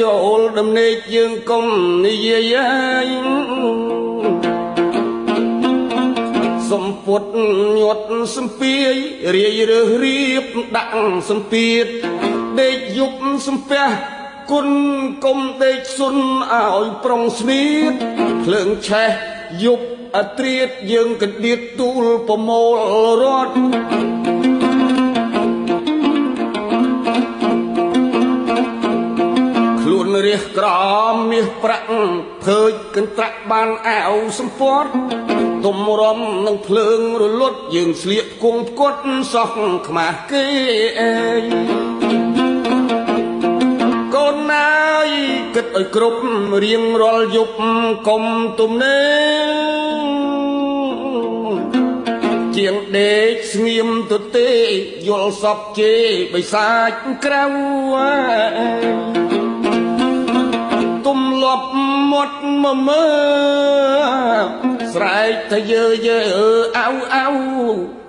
ចូលដំណេកយើងកុំនិយាយសំពុតញាត់សំពីយរាយរើសរៀបដាក់សំពីតដេកយប់សំពះគុណកុំដេកសុនឲ្យប្រុងស្នៀតភ្លើងឆេះយប់អត្រៀតយើងកណ្ដៀតទូលប្រមូលរត់ខ្លួនរះក្រមមាសប្រាក់ភើចកន្ត្រាក់បានអាវសម្ពត់ទុំរំនឹងភ្លើងរលត់យើងស្លៀកគង់ផ្គត់សោះខ្មាស់គេកូនណាយគិតឲ្យគ្រប់រៀងរាល់យប់កុំទំនេរជាងដេកស្ងៀមទៅទេយល់សពជេបិសាចក្រៅទុំលប់មាត់មកមើលស្រែកថាយើអៅ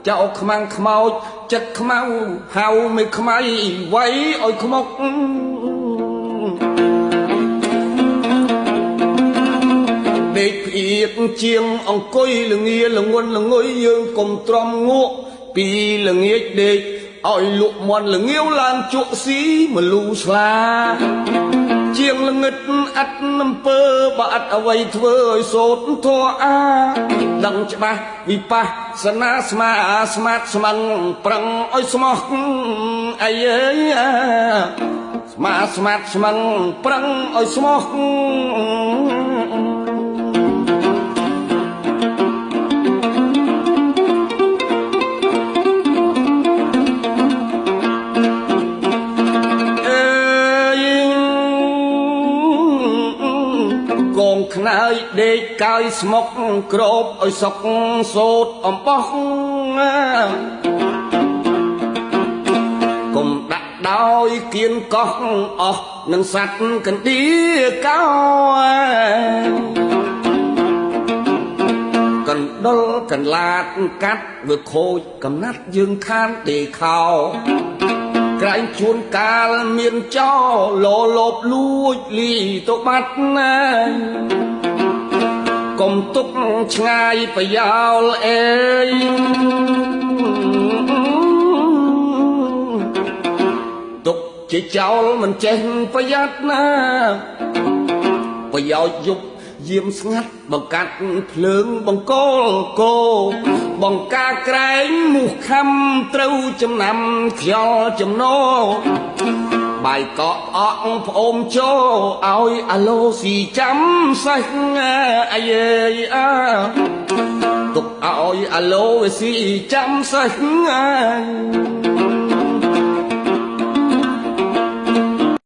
ចៅខ្មាំងខ្មោចចិត្តខ្មៅហៅមិនខ្មៃໄວឲ្យខ្មុកដេកភៀកជាងអង្គុយល្ងាល្ងន់ល្ងុយយើងកុំទ្រាំងក់ពីល្ងាចដេកឲ្យលក់មន់ល្ងាវឡើងជក់ស៊ីមលូស្លាជាងល្ងឹតអត់អំពើបើអត់អ្វីធ្វើឲ្យសូត្រធัวអាដឹងច្បាស់វិបស្សនាស្មាស្មាតស្មឹងប្រឹងឲ្យស្មោះអីស្មាស្មាតស្មឹងប្រឹងឲ្យស្មោះខ្នើយដេកកាយស្មុកក្របឲ្យសុកសូតអំបោះកុំដាក់ដោយគៀនកោះអស់នឹងសัตว์កណ្ដៀកោកណ្ដុលកន្លាតកាត់វាខូចកំណាត់យើងខានដេកខោក្រែងជួនកាលមានចោលលបលួចលីទៅបាត់ណាកុំទុកឆ្ងាយប្រយោលអេយទុកជាចោលមិនចេះប្រយ័ត្នណាប្រយោជន៍យប់យាមស្ងាត់បង្កាត់ភ្លើងបង្កលគោបង្ការក្រែងមុខខំត្រូវចំណាំខ្យល់ចំណោបាយកក់អកប្អូនចូលឲ្យអាឡូស៊ីចាំសេះអាយទុកឲ្យអាឡូស៊ីចាំសេះ